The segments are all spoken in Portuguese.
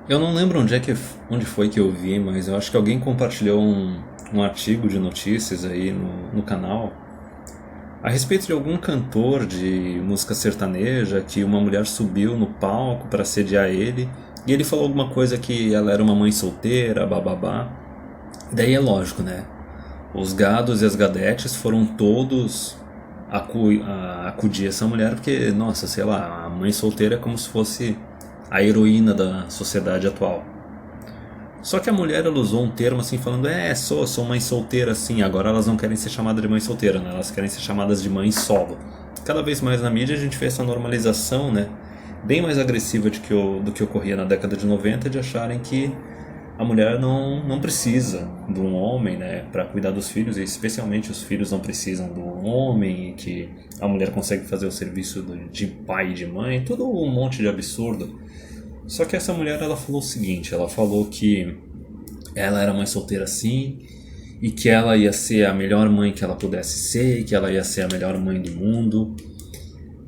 Eu não lembro onde foi que eu vi, mas eu acho que alguém compartilhou um artigo de notícias aí no canal a respeito de algum cantor de música sertaneja que uma mulher subiu no palco para assediar ele e ele falou alguma coisa que ela era uma mãe solteira, bababá. Daí é lógico, né? Os gados e as gadetes foram todos acudir essa mulher porque, nossa, sei lá, a mãe solteira é como se fosse a heroína da sociedade atual. Só que a mulher ela usou um termo assim falando, sou mãe solteira assim, agora elas não querem ser chamadas de mãe solteira, né? Elas querem ser chamadas de mãe solo. Cada vez mais na mídia a gente vê essa normalização, né? Bem mais agressiva do que ocorria na década de 90 de acharem que a mulher não precisa de um homem, né, para cuidar dos filhos, e especialmente os filhos não precisam de um homem, e que a mulher consegue fazer o serviço de pai e de mãe, todo um monte de absurdo. Só que essa mulher ela falou o seguinte, ela falou que ela era mãe solteira sim, e que ela ia ser a melhor mãe que ela pudesse ser, e que ela ia ser a melhor mãe do mundo.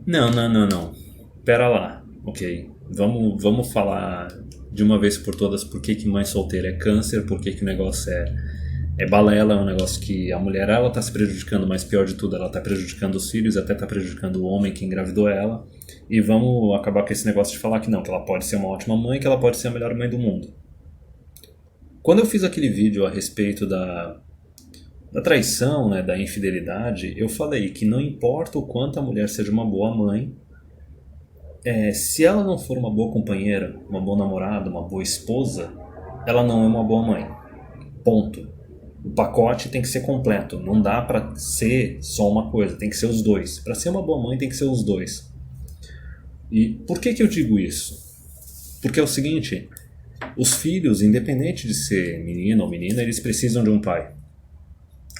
Não, não, não, não. Pera lá, ok? Vamos falar de uma vez por todas por que mãe solteira é câncer, por que o negócio é balela, é um negócio que a mulher ela tá se prejudicando, mas pior de tudo, ela tá prejudicando os filhos, até tá prejudicando o homem que engravidou ela. E vamos acabar com esse negócio de falar que não, que ela pode ser uma ótima mãe, que ela pode ser a melhor mãe do mundo. Quando eu fiz aquele vídeo a respeito da traição, né, da infidelidade, eu falei que não importa o quanto a mulher seja uma boa mãe, se ela não for uma boa companheira, uma boa namorada, uma boa esposa, ela não é uma boa mãe. Ponto. O pacote tem que ser completo. Não dá pra ser só uma coisa, tem que ser os dois. Pra ser uma boa mãe tem que ser os dois. E por que eu digo isso? Porque é o seguinte, os filhos, independente de ser menino ou menina, eles precisam de um pai.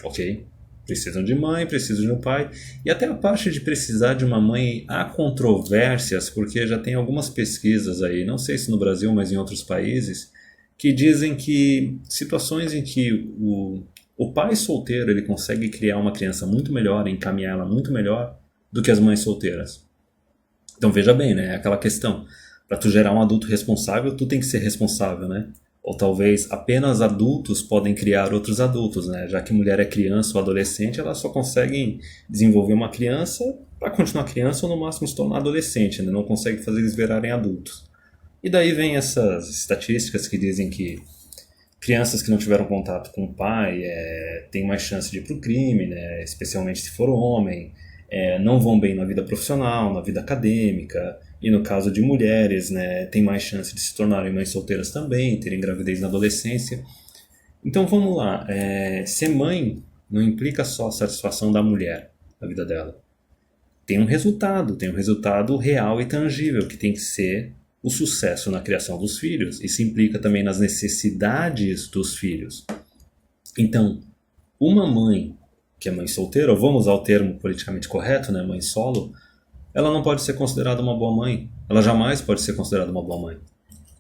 Ok? Precisam de mãe, precisam de um pai. E até a parte de precisar de uma mãe há controvérsias, porque já tem algumas pesquisas aí, não sei se no Brasil, mas em outros países, que dizem que situações em que o pai solteiro ele consegue criar uma criança muito melhor, encaminhá-la muito melhor do que as mães solteiras. Então veja bem, né? É aquela questão. Para tu gerar um adulto responsável, tu tem que ser responsável, né? Ou talvez apenas adultos podem criar outros adultos, né? Já que mulher é criança ou adolescente, elas só conseguem desenvolver uma criança para continuar criança ou no máximo se tornar adolescente, né? Não consegue fazer eles virarem adultos. E daí vem essas estatísticas que dizem que crianças que não tiveram contato com o pai têm mais chance de ir para o crime, né? Especialmente se for homem, não vão bem na vida profissional, na vida acadêmica, e no caso de mulheres, né, tem mais chance de se tornarem mães solteiras também, terem gravidez na adolescência. Então vamos lá, ser mãe não implica só a satisfação da mulher na vida dela. Tem um resultado real e tangível, que tem que ser o sucesso na criação dos filhos. Isso implica também nas necessidades dos filhos. Então, uma mãe que é mãe solteira, ou vamos usar o termo politicamente correto, né, mãe solo, ela não pode ser considerada uma boa mãe. Ela jamais pode ser considerada uma boa mãe.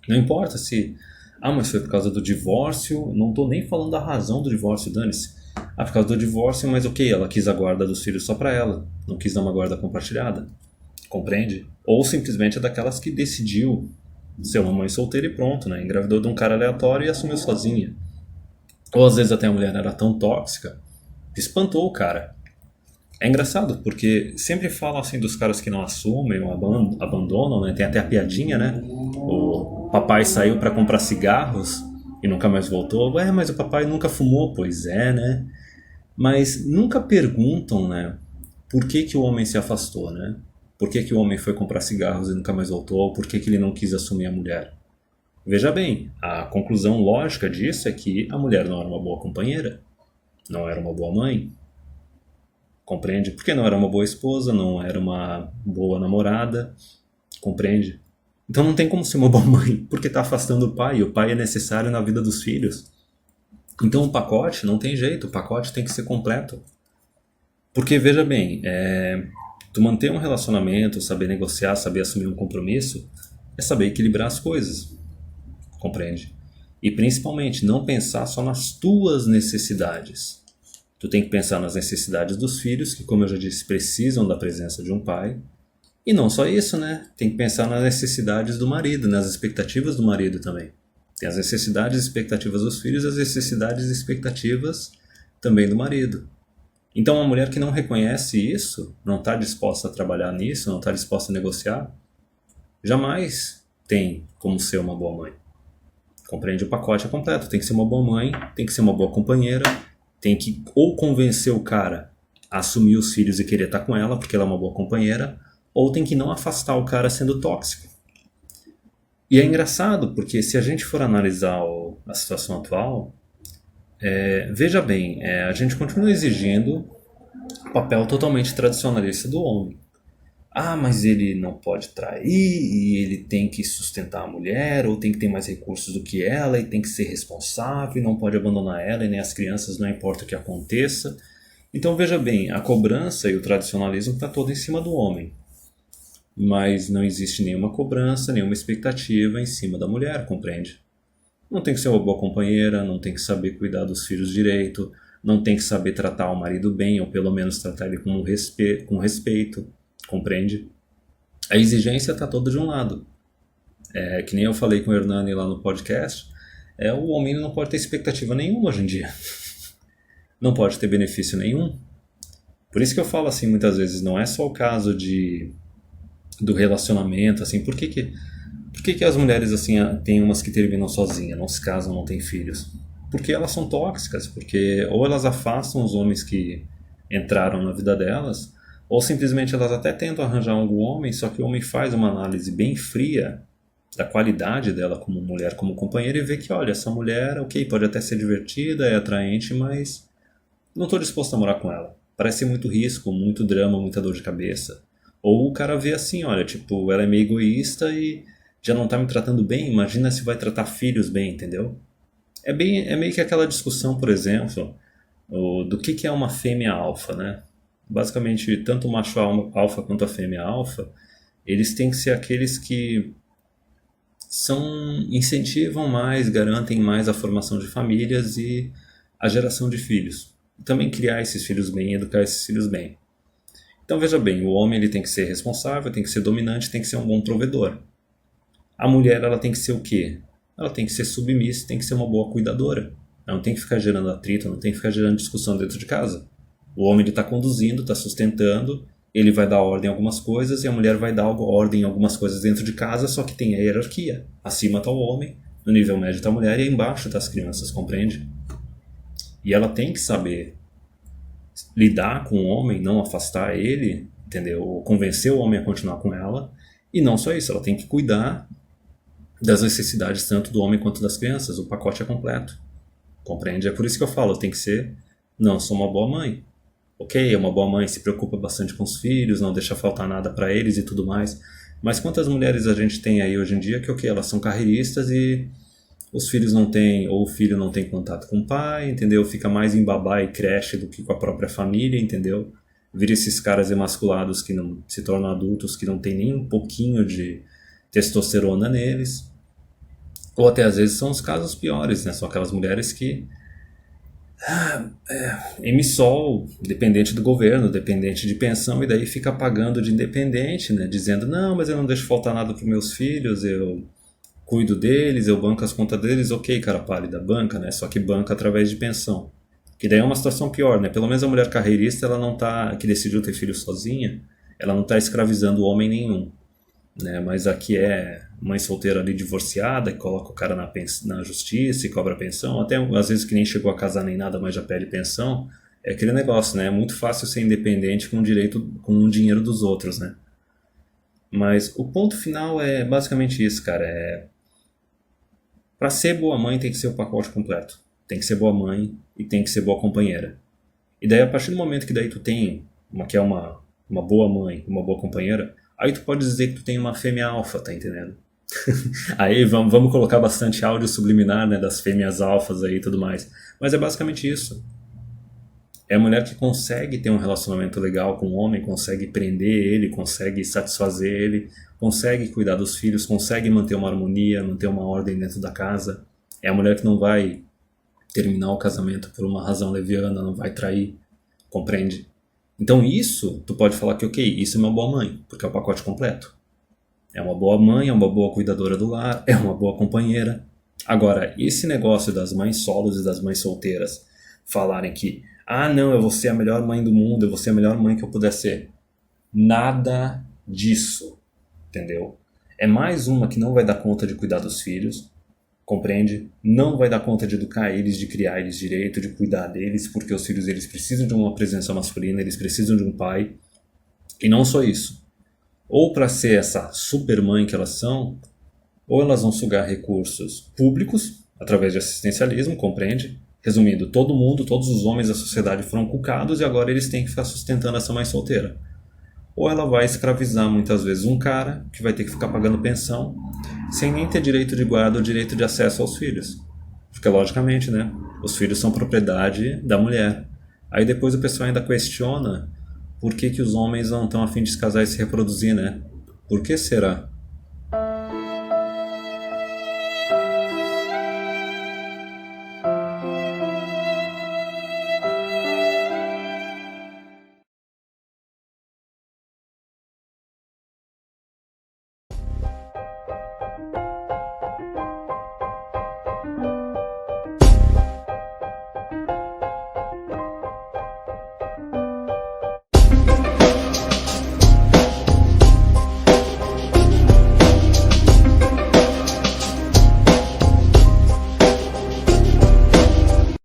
Não importa se... Ah, mas foi por causa do divórcio. Não estou nem falando da razão do divórcio, dane-se. Ah, por causa do divórcio, mas ok, ela quis a guarda dos filhos só para ela. Não quis dar uma guarda compartilhada. Compreende? Ou simplesmente é daquelas que decidiu ser uma mãe solteira e pronto, né? Engravidou de um cara aleatório e assumiu sozinha. Ou às vezes até a mulher era tão tóxica que espantou o cara. É engraçado, porque sempre falam assim dos caras que não assumem ou abandonam, né? Tem até a piadinha, né? O papai saiu para comprar cigarros e nunca mais voltou. Ué, mas o papai nunca fumou. Pois é, né? Mas nunca perguntam, né? Por que o homem se afastou, né? Por que o homem foi comprar cigarros e nunca mais voltou? Por que ele não quis assumir a mulher? Veja bem, a conclusão lógica disso é que a mulher não era uma boa companheira, não era uma boa mãe, compreende? Porque não era uma boa esposa, não era uma boa namorada, compreende? Então não tem como ser uma boa mãe, porque está afastando o pai, e o pai é necessário na vida dos filhos. Então o pacote não tem jeito, o pacote tem que ser completo. Porque veja bem, tu manter um relacionamento, saber negociar, saber assumir um compromisso, é saber equilibrar as coisas, compreende? E principalmente não pensar só nas tuas necessidades. Tu tem que pensar nas necessidades dos filhos, que como eu já disse, precisam da presença de um pai, E não só isso, né? Tem que pensar nas necessidades do marido, nas expectativas do marido também. Tem as necessidades e expectativas dos filhos e as necessidades e expectativas também do marido. Então, uma mulher que não reconhece isso, não está disposta a trabalhar nisso, não está disposta a negociar, jamais tem como ser uma boa mãe. Compreende? O pacote é completo. Tem que ser uma boa mãe, tem que ser uma boa companheira, tem que ou convencer o cara a assumir os filhos e querer estar com ela, porque ela é uma boa companheira, ou tem que não afastar o cara sendo tóxico. E é engraçado, porque se a gente for analisar a situação atual, veja bem, a gente continua exigindo o papel totalmente tradicionalista do homem. Ah, mas ele não pode trair, e ele tem que sustentar a mulher, ou tem que ter mais recursos do que ela, e tem que ser responsável, e não pode abandonar ela, e nem as crianças, não importa o que aconteça. Então veja bem, a cobrança e o tradicionalismo está todo em cima do homem. Mas não existe nenhuma cobrança, nenhuma expectativa em cima da mulher, compreende? Não tem que ser uma boa companheira, não tem que saber cuidar dos filhos direito, não tem que saber tratar o marido bem, ou pelo menos tratar ele com respeito, compreende? A exigência está toda de um lado. Que nem eu falei com o Hernani lá no podcast, o homem não pode ter expectativa nenhuma hoje em dia. Não pode ter benefício nenhum. Por isso que eu falo assim muitas vezes, não é só o caso do relacionamento, assim, por que as mulheres assim tem umas que terminam sozinhas, não se casam, não têm filhos? Porque elas são tóxicas, porque ou elas afastam os homens que entraram na vida delas, ou simplesmente elas até tentam arranjar algum homem, só que o homem faz uma análise bem fria da qualidade dela como mulher, como companheira, e vê que, olha, essa mulher, ok, pode até ser divertida, é atraente, mas não estou disposto a morar com ela. Parece muito risco, muito drama, muita dor de cabeça. Ou o cara vê assim, olha, tipo, ela é meio egoísta e já não tá me tratando bem, imagina se vai tratar filhos bem, entendeu? É meio que aquela discussão, por exemplo, do que é uma fêmea alfa, né? Basicamente, tanto o macho alfa quanto a fêmea alfa, eles têm que ser aqueles que incentivam mais, garantem mais a formação de famílias e a geração de filhos. E também criar esses filhos bem, educar esses filhos bem. Então veja bem, o homem ele tem que ser responsável, tem que ser dominante, tem que ser um bom provedor. A mulher ela tem que ser o quê? Ela tem que ser submissa, tem que ser uma boa cuidadora. Ela não tem que ficar gerando atrito, não tem que ficar gerando discussão dentro de casa. O homem ele está conduzindo, está sustentando, ele vai dar ordem em algumas coisas e a mulher vai dar ordem em algumas coisas dentro de casa, só que tem a hierarquia. Acima está o homem, no nível médio está a mulher e embaixo está as crianças, compreende? E ela tem que saber lidar com o homem, não afastar ele, entendeu? Ou convencer o homem a continuar com ela. E não só isso, ela tem que cuidar das necessidades tanto do homem quanto das crianças. O pacote é completo. Compreende? É por isso que eu falo, tem que ser, não, sou uma boa mãe. Ok, é uma boa mãe, se preocupa bastante com os filhos, não deixa faltar nada para eles e tudo mais. Mas quantas mulheres a gente tem aí hoje em dia que, ok, elas são carreiristas e os filhos não têm, ou o filho não tem contato com o pai, entendeu? Fica mais em babá e creche do que com a própria família, entendeu? Vira esses caras emasculados que não se tornam adultos, que não tem nem um pouquinho de testosterona neles. Ou até às vezes são os casos piores, né? São aquelas mulheres que emissol, dependente do governo, dependente de pensão, e daí fica pagando de independente, né? Dizendo, não, mas eu não deixo faltar nada para meus filhos, eu cuido deles, eu banco as contas deles, ok, cara pálida, banca, né? Só que banca através de pensão. Que daí é uma situação pior, né? Pelo menos a mulher carreirista, ela não tá, que decidiu ter filho sozinha, ela não tá escravizando homem nenhum, né? Mas aqui é mãe solteira ali divorciada, que coloca o cara na justiça e cobra pensão, até às vezes que nem chegou a casar nem nada, mas já pede pensão. É aquele negócio, né? É muito fácil ser independente com com o dinheiro dos outros, né? Mas o ponto final é basicamente isso, cara. Para ser boa mãe tem que ser o pacote completo. Tem que ser boa mãe e tem que ser boa companheira. E daí a partir do momento que daí tu tem uma boa mãe, uma boa companheira, aí tu pode dizer que tu tem uma fêmea alfa, tá entendendo? Aí vamos colocar bastante áudio subliminar, né, das fêmeas alfas aí e tudo mais. Mas é basicamente isso. É a mulher que consegue ter um relacionamento legal com o homem, consegue prender ele, consegue satisfazer ele, consegue cuidar dos filhos, consegue manter uma harmonia, manter uma ordem dentro da casa. É a mulher que não vai terminar o casamento por uma razão leviana, não vai trair, compreende? Então isso, tu pode falar que ok, isso é uma boa mãe, porque é o pacote completo. É uma boa mãe, é uma boa cuidadora do lar, é uma boa companheira. Agora, esse negócio das mães solos e das mães solteiras falarem que, ah não, eu vou ser a melhor mãe do mundo, eu vou ser a melhor mãe que eu puder ser. Nada disso, entendeu? É mais uma que não vai dar conta de cuidar dos filhos, compreende? Não vai dar conta de educar eles, de criar eles direito, de cuidar deles, porque os filhos eles precisam de uma presença masculina, eles precisam de um pai. E não só isso. Ou para ser essa super mãe que elas são, ou elas vão sugar recursos públicos através de assistencialismo, compreende? Resumindo, todo mundo, todos os homens da sociedade foram cucados e agora eles têm que ficar sustentando essa mãe solteira. Ou ela vai escravizar muitas vezes um cara que vai ter que ficar pagando pensão sem nem ter direito de guarda ou direito de acesso aos filhos. Porque logicamente, né? Os filhos são propriedade da mulher. Aí depois o pessoal ainda questiona por que os homens não estão a fim de se casar e se reproduzir, né? Por que será?